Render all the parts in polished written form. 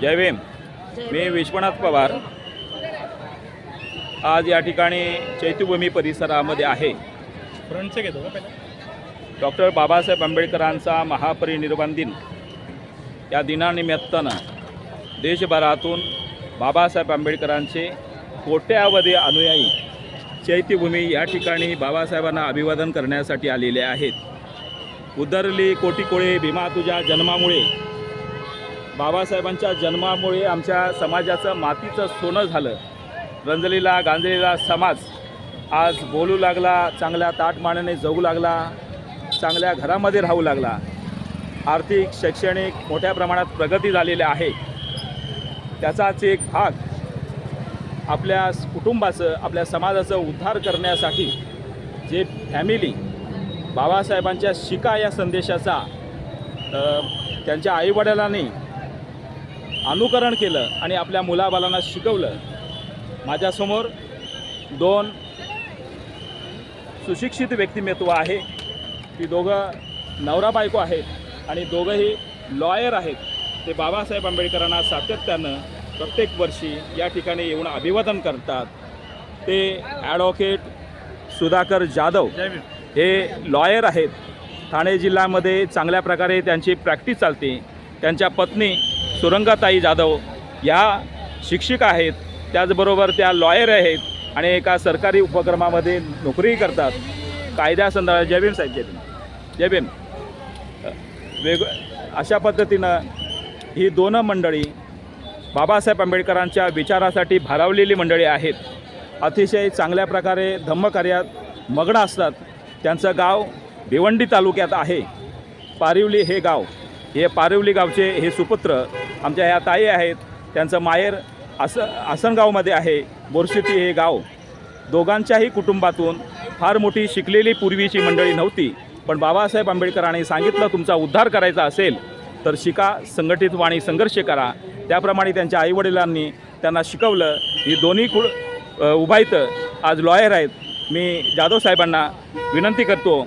जय भीम। मी विश्वनाथ पवार आज या ठिकाणी चैत्यभूमी परिसरामध्ये आहे। फ्रंटचे घेतो का पहिला? डॉक्टर बाबासाहेब आंबेडकरांचा महापरिनिर्वाण दिन या दिनानिमित्तानं देशभरातून बाबासाहेब आंबेडकरांचे कोट्यावधी अनुयायी चैत्यभूमी या ठिकाणी बाबासाहेबांना अभिवादन करण्यासाठी आलेले आहेत। उद्दरली कोटी कोळे भीमा तुझ्या जन्मामुळे, बाबासाहेबांच्या जन्मामुळे आमच्या समाजाचं मातीचं सोनं झालं। रंजलेला गांजलेला समाज आज बोलू लागला, चांगल्या ताटमानाने जगू लागला, चांगल्या घरामध्ये राहू लागला। आर्थिक शैक्षणिक मोठ्या प्रमाणात प्रगती झालेली आहे। त्याचाच एक भाग आपल्या कुटुंबाचं, आपल्या समाजाचं उद्धार करण्यासाठी जे फॅमिली बाबासाहेबांच्या शिका या संदेशाचा त्यांच्या आईवडिलांनी अनुकरण केलं आणि आपल्या मुलाबालांना शिकवलं। माझ्यासमोर दोन सुशिक्षित व्यक्तिमत्व आहे। ती दोघं नवरा बायको आहेत आणि दोघंही लॉयर आहेत। ते बाबासाहेब आंबेडकरांना सातत्यानं प्रत्येक वर्षी या ठिकाणी येऊन अभिवादन करतात। ते ॲडव्होकेट सुधाकर जाधव हे लॉयर आहेत। ठाणे जिल्ह्यामध्ये चांगल्या प्रकारे त्यांची प्रॅक्टिस चालते। त्यांच्या पत्नी सुरंगाताई जाधव या शिक्षिका आहेत, त्याचबरोबर त्या लॉयर आहेत आणि एका सरकारी उपक्रमामध्ये नोकरीही करतात। कायद्यासंदर्भात जय भीम साहेब, जय भीम, जय भीम। अशा पद्धतीनं ही दोन मंडळी बाबासाहेब आंबेडकरांच्या विचारासाठी भारावलेली मंडळी आहेत। अतिशय चांगल्या प्रकारे धम्मकार्यात मग्न असतात। त्यांचं गाव भिवंडी तालुक्यात आहे। पारिवली हे गाव, हे पारिवली गावचे हे सुपुत्र आमच्या ह्या ताई आहेत। त्यांचं माहेर आसनगावमध्ये आहे। बोरशेती हे गाव। दोघांच्याही कुटुंबातून फार मोठी शिकलेली पूर्वीची मंडळी नव्हती, पण बाबासाहेब आंबेडकरांनी सांगितलं तुमचा उद्धार करायचा असेल तर शिका, संघटित व्हा आणि संघर्ष करा। त्याप्रमाणे त्यांच्या आईवडिलांनी त्यांना शिकवलं। ही दोन्ही उभायतं आज लॉयर आहेत। मी जाधव साहेबांना विनंती करतो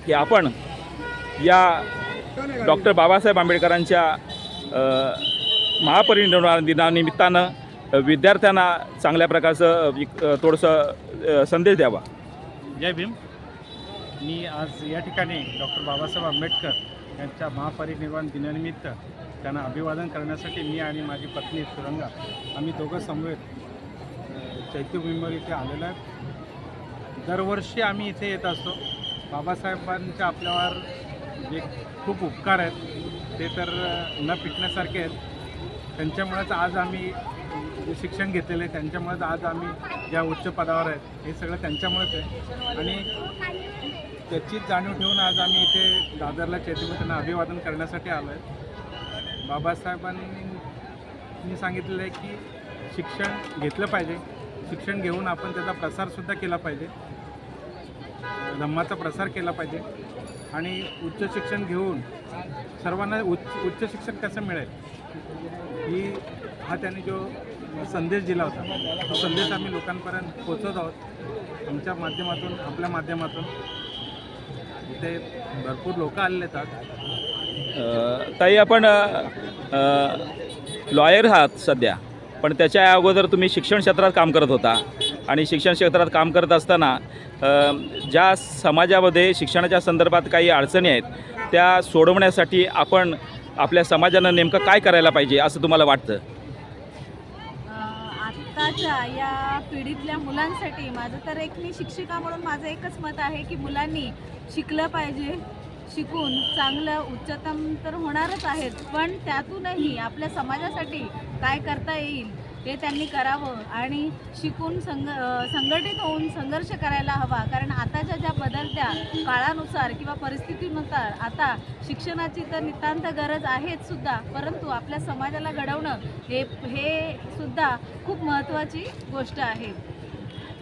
की आपण या डॉक्टर बाबासाहेब आंबेडकरांच्या महापरिनिर्वाण दिनानिमित्तानं विद्यार्थ्यांना चांगल्या प्रकारचं थोडंसं संदेश द्यावा। जय भीम। मी आज या ठिकाणी डॉक्टर बाबासाहेब आंबेडकर यांच्या महापरिनिर्वाण दिनानिमित्त त्यांना अभिवादन करण्यासाठी मी आणि माझी पत्नी सुरंगा आम्ही दोघं समवेत चैत्यभूमीवर इथे आलेलो आहे। दरवर्षी आम्ही इथे येत असतो। बाबासाहेबांचे आपल्यावर जे खूप उपकार आहेत ते तर न पिटण्यासारखे आहेत। त्यांच्यामुळेच आज आम्ही जे शिक्षण घेतलेलं आहे, त्यांच्यामुळेच आज आम्ही ज्या उच्च पदावर आहेत, हे सगळं त्यांच्यामुळेच आहे। आणि त्याचीच जाणीव ठेवून आज आम्ही इथे दादरला चैत्यभूमी त्यांना अभिवादन करण्यासाठी आलो आहे। बाबासाहेबांनी सांगितलेलं आहे की शिक्षण घेतलं पाहिजे, शिक्षण घेऊन आपण त्याचा प्रसारसुद्धा केला पाहिजे, धम्माचा प्रसार केला पाहिजे आणि उच्च शिक्षण घेऊन सर्वांना उच्च शिक्षण कसं मिळेल हा त्यांनी जो संदेश दिला होता, तो संदेश आम्ही लोकांपर्यंत पोचवत आहोत आमच्या माध्यमातून, आपल्या माध्यमातून। इथे भरपूर लोक आलेले आहेत। ताई, आपण लॉयर आहात सध्या, पण त्याच्या अगोदर तुम्ही शिक्षण क्षेत्रात काम करत होता आणि शिक्षण क्षेत्रात काम करत असताना ज्या समाजामध्ये शिक्षणाच्या संदर्भात काही अडचणी आहेत त्या सोडवण्यासाठी आपण आपल्या समाजानं नेमकं काय करायला पाहिजे असं तुम्हाला वाटतं? आत्ताच्या या पिढीतल्या मुलांसाठी माझं तर मी शिक्षिका म्हणून माझं एकच मत आहे की मुलांनी शिकलं पाहिजे। शिकून चांगलं उच्चतम तर होणारच आहेत, पण त्यातूनही आपल्या समाजासाठी काय करता येईल हे त्यांनी करावं आणि शिकून संघटित होऊन संघर्ष करायला हवा। कारण आताच्या ज्या बदलत्या काळानुसार किंवा परिस्थितीनुसार आता शिक्षणाची तर नितांत गरज आहेच सुद्धा, परंतु आपल्या समाजाला घडवणं हे सुद्धा खूप महत्त्वाची गोष्ट आहे।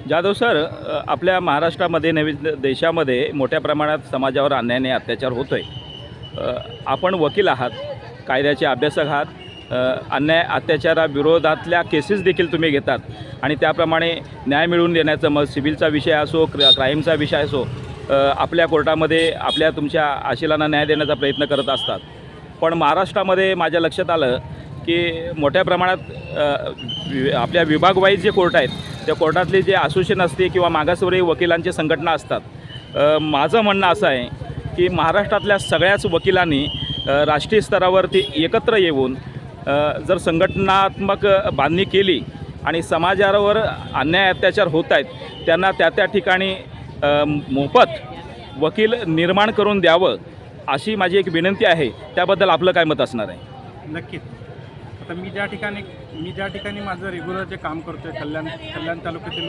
जाधव सर, आपल्या महाराष्ट्रामध्ये नवीन देशामध्ये मोठ्या प्रमाणात समाजावर अन्यायाने अत्याचार होतो आहे। आपण वकील आहात, कायद्याचे अभ्यासक आहात, अन्याय अत्याचाराविरोधातल्या केसेस देखील तुम्ही घेतात आणि त्याप्रमाणे न्याय मिळवून देण्याचं, मग सिव्हिलचा विषय असो, क्राईमचा विषय असो, आपल्या कोर्टामध्ये तुमच्या आशिलांना न्याय देण्याचा प्रयत्न करत असतात। पण महाराष्ट्रामध्ये माझ्या लक्षात आलं की मोठ्या प्रमाणात आपल्या विभागवाईज जे कोर्ट आहेत त्या कोर्टातले जे असोसिएशन असते किंवा मागासवर्गीय वकिलांची संघटना असतात, माझं म्हणणं असं आहे की महाराष्ट्रातल्या सगळ्याच वकिलांनी राष्ट्रीय स्तरावरती एकत्र येऊन जर संघटनात्मक बांधणी केली आणि समाजावर अन्याय अत्याचार होत आहेत त्यांना त्या ठिकाणी मोफत वकील निर्माण करून द्यावं अशी माझी एक विनंती आहे. त्याबद्दल आपलं काय मत असणार आहे? नक्कीच. आता मी ज्या ठिकाणी माझं रेग्युलर जे काम करतो आहे कल्याण तालुक्यातील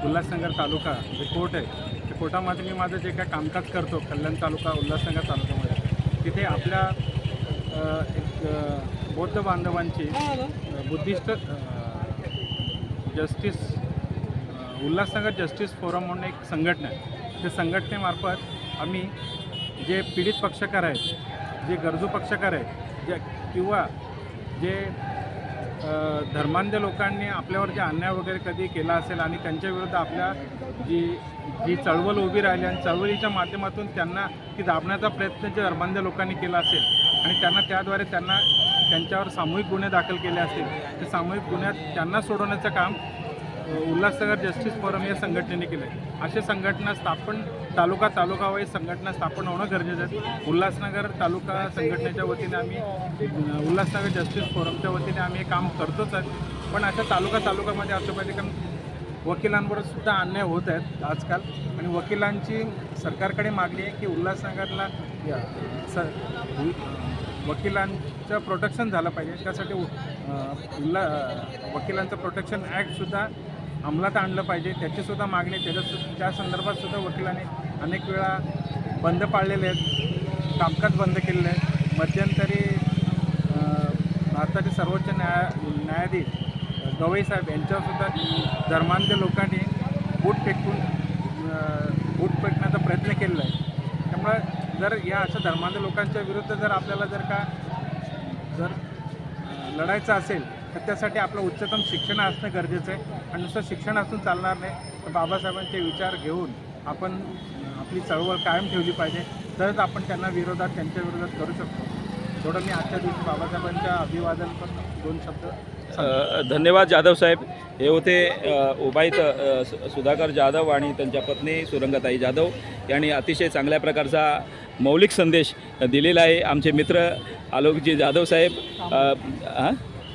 उल्हासनगर तालुका जे कोर्ट आहे त्या कोर्टामध्ये मी माझं जे काय कामकाज करतो कल्याण तालुका उल्हासनगर तालुक्यामध्ये, तिथे आपल्या एक बौद्ध बांधवांची Buddhist justice Ulhasnagar justice forum म्हणून एक संघटना आहे. त्या संघटनेमार्फत आम्ही जे पीडित पक्षकार आहेत, जे गरजू पक्षकार आहेत, किंवा जे धर्मांध लोकांनी आपल्यावर जे अन्याय वगैरे कधी केला असेल आणि त्यांच्याविरुद्ध आपल्या जी चळवळ उभी राहिली आणि चळवळीच्या माध्यमातून त्यांना ती दाबण्याचा प्रयत्न जे धर्मांध लोकांनी केला असेल आणि त्याद्वारे त्यांच्यावर सामूहिक गुन्हे दाखल केले असतील, ते सामूहिक गुन्ह्यात त्यांना सोडवण्याचं काम उल्हासनगर जस्टिस फोरम या संघटनेने केलं आहे. अशा संघटना तालुकावाईज संघटना स्थापन होणं गरजेचं आहे. उल्हासनगर तालुका संघटनेच्या वतीने आम्ही उल्हासनगर जस्टिस फोरमच्या वतीने आम्ही हे काम करतोच आहे. पण अशा तालुकामध्ये असं पाहिजे, कारण वकिलांवर सुद्धा अन्याय होत आहेत आजकाल आणि वकिलांची सरकारकडे मागणी आहे की उल्हासनगरला वकिलांचं प्रोटेक्शन झालं पाहिजे. त्यासाठी वकिलांचं प्रोटेक्शन ॲक्टसुद्धा अंमलात आणलं पाहिजे, त्याचीसुद्धा मागणी. त्या संदर्भातसुद्धा वकिलांनी अनेक वेळा बंद पाळलेले आहेत, कामकाज बंद केलेलं आहे. मध्यंतरी भारताचे सर्वोच्च न्यायाधीश गवई साहेब यांच्यावरसुद्धा धर्मांध लोकांनी बूट फेकण्याचा प्रयत्न केलेला आहे. त्यामुळे जर या अशा धर्मांध लोकांच्या विरुद्ध जर आपल्याला जर लढायचं असेल तर त्यासाठी आपलं उच्चतम शिक्षण असणं गरजेचं आहे. आणि नुसतं शिक्षण असून चालणार नाही, तर बाबासाहेबांचे विचार घेऊन आपण आपली चळवळ कायम ठेवली पाहिजे. तरच आपण त्यांच्या विरोधात करू शकतो. थोडं मी आजच्या दिवशी बाबासाहेबांच्या अभिवादन पण 2 शब्द. धन्यवाद जाधव साहेब. हे होते उबाईत सुधाकर जाधव आणि त्यांच्या पत्नी सुरंगाताई जाधव यांनी अतिशय चांगल्या प्रकारचा मौलिक संदेश दिलेला आहे. आमचे मित्र आलोकजी जाधव साहेब,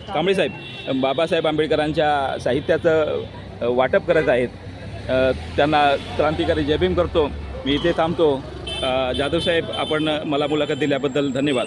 कांबळे साहेब बाबासाहेब आंबेडकरांच्या साहित्याचं वाटप करत आहेत. त्यांना क्रांतिकारी जय भीम करतो. मी इथे थांबतो. जाधव साहेब, आपण मला मुलाखत दिल्याबद्दल धन्यवाद.